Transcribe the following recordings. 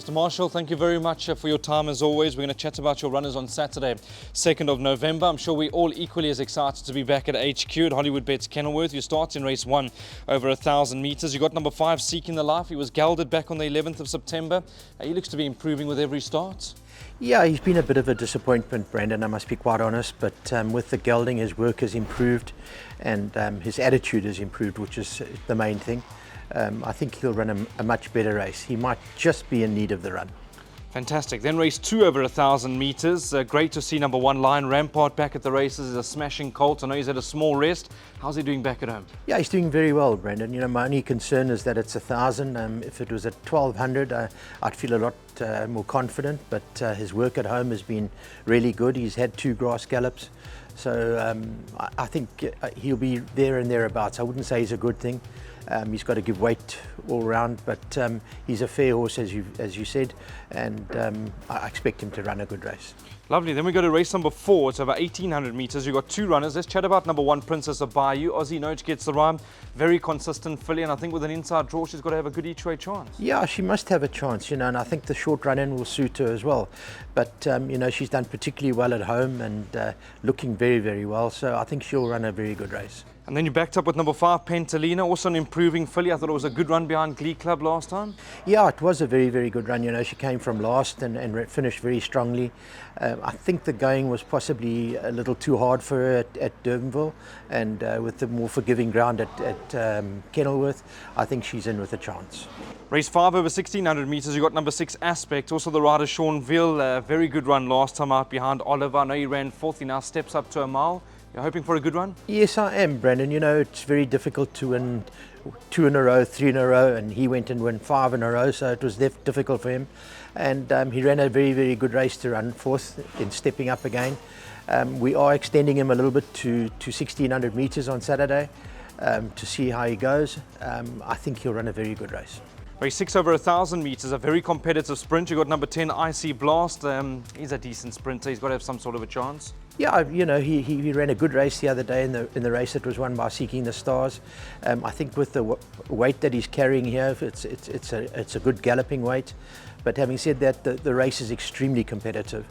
Mr. Marshall, thank you very much for your time as always. We're going to chat about your runners on Saturday, 2nd of November. I'm sure we're all equally as excited to be back at HQ at Hollywood Bets Kenilworth. You start in race 1 over 1,000 metres. You got number 5, Seeking the Life. He was gelded back on the 11th of September. He looks to be improving with every start. Yeah, he's been a bit of a disappointment, Brandon, I must be quite honest, but with the gelding his work has improved and his attitude has improved, which is the main thing. I think he'll run a much better race. He might just be in need of the run. Fantastic. Then race 2 over 1,000 metres. Great to see number 1 Lion Rampart back at the races. He's a smashing colt. I know he's had a small rest. How's he doing back at home? Yeah, he's doing very well, Brandon. You know, my only concern is that it's 1,000. If it was at 1,200, I'd feel a lot more confident. But his work at home has been really good. He's had 2 grass gallops. So I think he'll be there and thereabouts. I wouldn't say he's a good thing. He's got to give weight all round, but he's a fair horse, as you said, and I expect him to run a good race. Lovely. Then we go to race number 4. It's over 1,800 metres. You've got 2 runners. Let's chat about number 1, Princess of Bayou. Aussie Noach gets the rhyme. Very consistent filly, and I think with an inside draw, she's got to have a good each-way chance. Yeah, she must have a chance, you know, and I think the short run-in will suit her as well. But, you know, she's done particularly well at home and looking very, very well, so I think she'll run a very good race. And then you backed up with number 5, Pentolina, also an improving filly. I thought it was a good run behind Glee Club last time. Yeah, it was a very, very good run. You know, she came from last and finished very strongly. I think the going was possibly a little too hard for her at Durbanville, and with the more forgiving ground at Kenilworth, I think she's in with a chance. Race 5 over 1,600 metres, you got number 6, Aspect. Also the rider, Sean Veal, very good run last time out behind Oliver. I know he ran 4th, he now steps up to a mile. You're hoping for a good run? Yes, I am, Brandon. You know, it's very difficult to win 2 in a row, 3 in a row, and he went and won 5 in a row, so it was difficult for him. And he ran a very, very good race to run 4th in stepping up again. We are extending him a little bit to 1,600 metres on Saturday to see how he goes. I think he'll run a very good race. Race 6 over 1,000 metres, a very competitive sprint. You got number 10, Icy Blast. He's a decent sprinter. He's got to have some sort of a chance. Yeah, you know, he ran a good race the other day in the race that was won by Seeking the Stars. I think with the weight that he's carrying here, it's a good galloping weight. But having said that, the race is extremely competitive.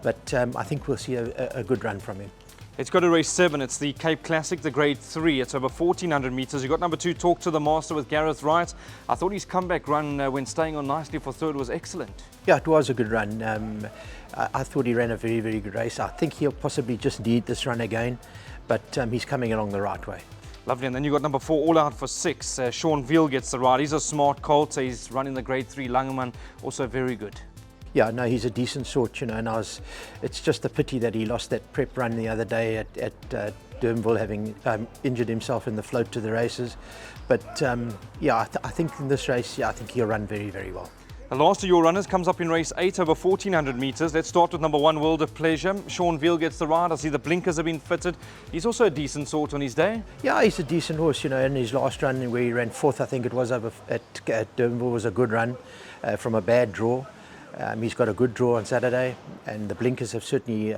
But I think we'll see a good run from him. Let's go to race 7. It's the Cape Classic, the grade 3. It's over 1,400 metres. You've got number 2, Talk to the Master with Gareth Wright. I thought his comeback run when staying on nicely for 3rd was excellent. Yeah, it was a good run. I thought he ran a very, very good race. I think he'll possibly just need this run again, but he's coming along the right way. Lovely. And then you've got number 4, All Out for 6. Sean Veal gets the ride. He's a smart colt. So he's running the grade 3 Langeman, also very good. Yeah, no, he's a decent sort, you know, and it's just a pity that he lost that prep run the other day at Durbanville, having injured himself in the float to the races. But yeah, I think in this race, yeah, I think he'll run very, very well. The last of your runners comes up in race 8 over 1,400 metres. Let's start with number 1, World of Pleasure. Sean Veal gets the ride. I see the blinkers have been fitted. He's also a decent sort on his day. Yeah, he's a decent horse, you know, and his last run where he ran 4th, I think it was, over at Durbanville was a good run from a bad draw. He's got a good draw on Saturday, and the blinkers have certainly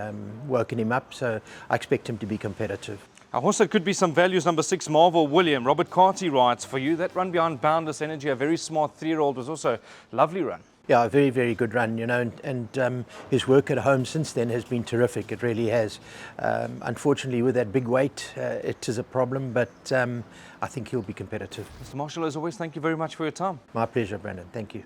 woken him up, so I expect him to be competitive. A horse that could be some values, number 6, Marvel William. Robert Carty rides for you. That run behind Boundless Energy, a very smart 3-year-old, was also a lovely run. Yeah, a very, very good run, you know, and his work at home since then has been terrific. It really has. Unfortunately, with that big weight, it is a problem, but I think he'll be competitive. Mr. Marshall, as always, thank you very much for your time. My pleasure, Brandon. Thank you.